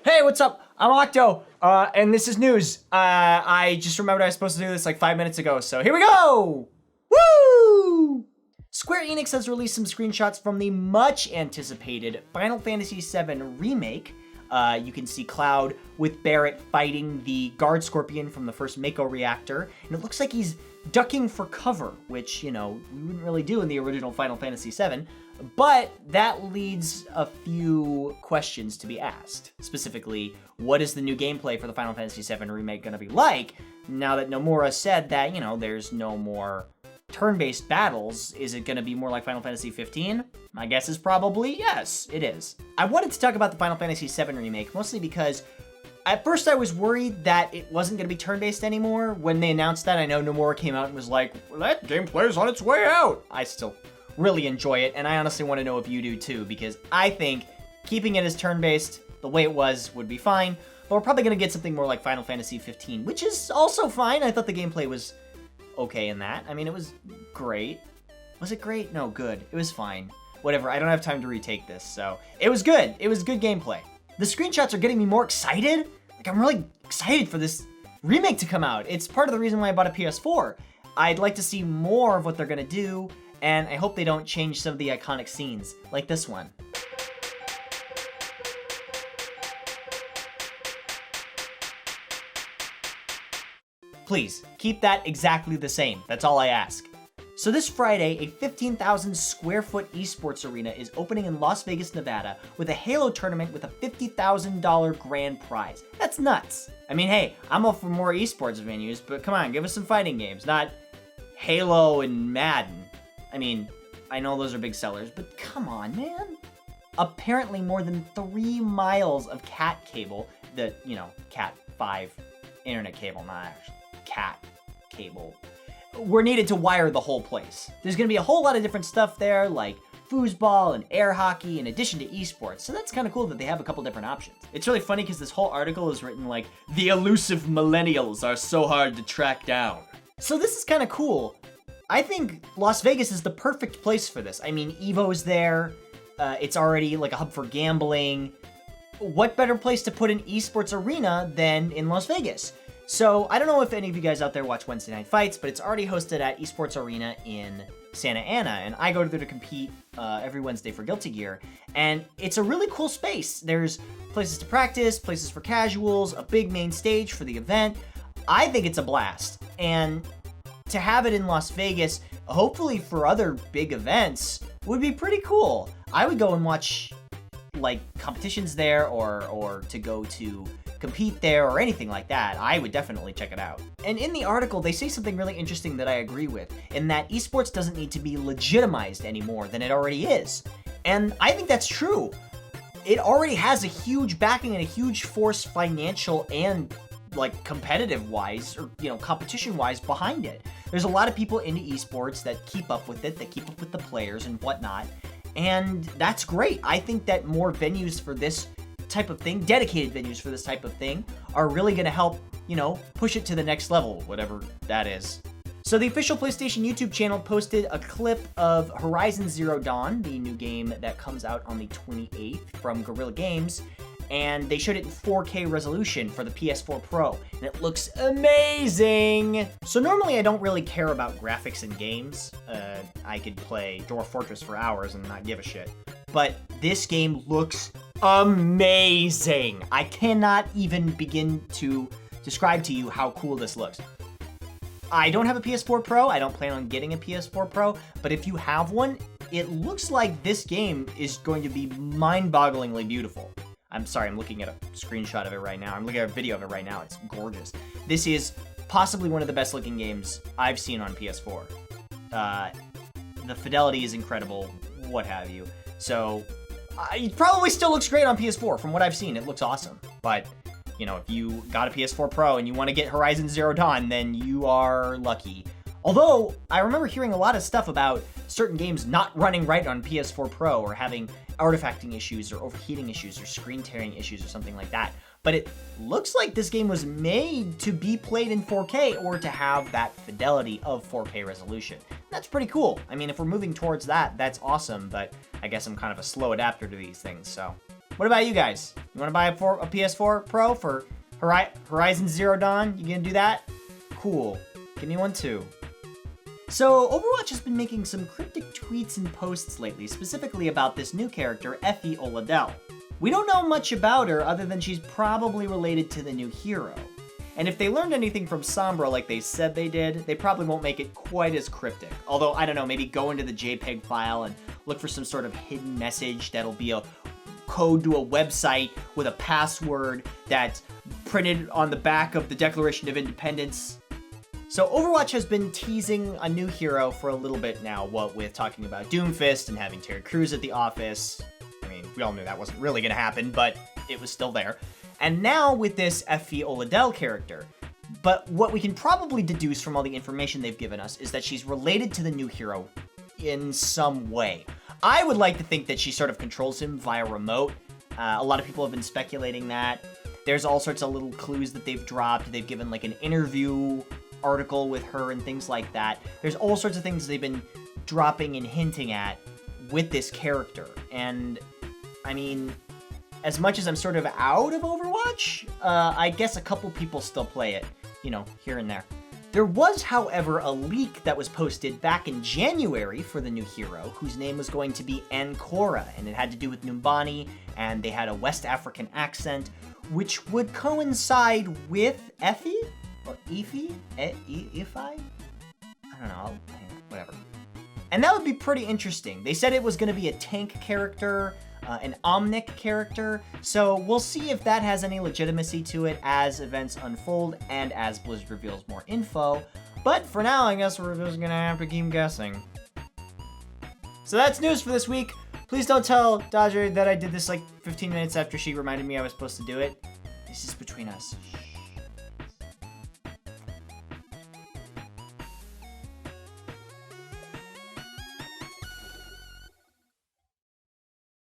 Hey, what's up? I'm Octo, and this is news. I just remembered I was supposed to do this like 5 minutes ago, so here we go! Woo! Square Enix has released some screenshots from the much anticipated Final Fantasy VII Remake. You can see Cloud with Barret fighting the guard scorpion from the first Mako reactor, and it looks like he's ducking for cover, which, you know, we wouldn't really do in the original Final Fantasy VII, but that leads a few questions to be asked. Specifically, what is the new gameplay for the Final Fantasy VII Remake going to be like now that Nomura said that, you know, there's no more turn-based battles? Is it going to be more like Final Fantasy 15? My guess is probably yes, it is. I wanted to talk about the Final Fantasy VII Remake mostly because at first I was worried that it wasn't going to be turn-based anymore. When they announced that, I know Nomura came out and was like, well, that gameplay is on its way out. I still really enjoy it, and I honestly want to know if you do too, because I think keeping it as turn-based the way it was would be fine, but we're probably going to get something more like Final Fantasy 15, which is also fine. I thought the gameplay was okay in that. I mean, it was great. Was it great? No, good. It was fine. Whatever, I don't have time to retake this, so it was good. It was good gameplay. The screenshots are getting me more excited. Like, I'm really excited for this remake to come out. It's part of the reason why I bought a PS4. I'd like to see more of what they're gonna do, and I hope they don't change some of the iconic scenes, like this one. Please, keep that exactly the same. That's all I ask. So this Friday, a 15,000 square foot esports arena is opening in Las Vegas, Nevada, with a Halo tournament with a $50,000 grand prize. That's nuts. I mean, hey, I'm all for more esports venues, but come on, give us some fighting games, not Halo and Madden. I mean, I know those are big sellers, but come on, man. Apparently more than 3 miles of cat cable, the, you know, Cat 5 internet cable, not actually cat cable, were needed to wire the whole place. There's gonna be a whole lot of different stuff there, like foosball and air hockey in addition to esports, so that's kind of cool that they have a couple different options. It's really funny because this whole article is written like, the elusive millennials are so hard to track down. So this is kind of cool. I think Las Vegas is the perfect place for this. I mean, Evo's there, it's already like a hub for gambling. What better place to put an esports arena than in Las Vegas? So I don't know if any of you guys out there watch Wednesday Night Fights, but it's already hosted at Esports Arena in Santa Ana, and I go there to compete every Wednesday for Guilty Gear, and it's a really cool space. There's places to practice, places for casuals, a big main stage for the event. I think it's a blast, and to have it in Las Vegas, hopefully for other big events, would be pretty cool. I would go and watch like competitions there, or to go to compete there or anything like that. I would definitely check it out. And in the article, they say something really interesting that I agree with, in that esports doesn't need to be legitimized any more than it already is. And I think that's true. It already has a huge backing and a huge force, financial and like competitive wise, or, you know, competition wise behind it. There's a lot of people into esports that keep up with it, that keep up with the players and whatnot. And that's great. I think that more venues for this type of thing, dedicated venues for this type of thing, are really going to help, you know, push it to the next level, whatever that is. So the official PlayStation YouTube channel posted a clip of Horizon Zero Dawn, the new game that comes out on the 28th from Guerrilla Games, and they showed it in 4K resolution for the PS4 Pro, and it looks amazing! So normally I don't really care about graphics in games. I could play Dwarf Fortress for hours and not give a shit. But this game looks amazing! I cannot even begin to describe to you how cool this looks. I don't have a PS4 Pro, I don't plan on getting a PS4 Pro, but if you have one, it looks like this game is going to be mind-bogglingly beautiful. I'm sorry, I'm looking at a screenshot of it right now. I'm looking at a video of it right now. It's gorgeous. This is possibly one of the best looking games I've seen on PS4. The fidelity is incredible, what have you. So, it probably still looks great on PS4. From what I've seen, it looks awesome. But, you know, if you got a PS4 Pro and you want to get Horizon Zero Dawn, then you are lucky. Although, I remember hearing a lot of stuff about certain games not running right on PS4 Pro, or having artifacting issues, or overheating issues, or screen tearing issues, or something like that. But it looks like this game was made to be played in 4K, or to have that fidelity of 4K resolution. That's pretty cool. I mean, if we're moving towards that, that's awesome, but I guess I'm kind of a slow adapter to these things, so. What about you guys? You You want to buy a PS4 Pro for Horizon Zero Dawn? You gonna do that? Cool. Give me one too. So, Overwatch has been making some cryptic tweets and posts lately, specifically about this new character, Effie Oladell. We don't know much about her other than she's probably related to the new hero. And if they learned anything from Sombra like they said they did, they probably won't make it quite as cryptic. Although, I don't know, maybe go into the JPEG file and look for some sort of hidden message that'll be a code to a website with a password that's printed on the back of the Declaration of Independence. So Overwatch has been teasing a new hero for a little bit now, what with talking about Doomfist and having Terry Crews at the office. I mean, we all knew that wasn't really going to happen, but it was still there. And now with this Effie Oladell character. But what we can probably deduce from all the information they've given us is that she's related to the new hero in some way. I would like to think that she sort of controls him via remote. A lot of people have been speculating that. There's all sorts of little clues that they've dropped. They've given like an interview article with her and things like that. There's all sorts of things they've been dropping and hinting at with this character. And I mean, as much as I'm sort of out of Overwatch, I guess a couple people still play it, you know, here and there. There was, however, a leak that was posted back in January for the new hero, whose name was going to be Ancora, and it had to do with Numbani, and they had a West African accent, which would coincide with Effie? Or Effie? Effie? I don't know, whatever. And that would be pretty interesting. They said it was going to be a tank character, an Omnic character, so we'll see if that has any legitimacy to it as events unfold and as Blizzard reveals more info. But for now, I guess we're just gonna have to keep guessing. So that's news for this week. Please don't tell Dodger that I did this like 15 minutes after she reminded me I was supposed to do it. This is between us. Shh.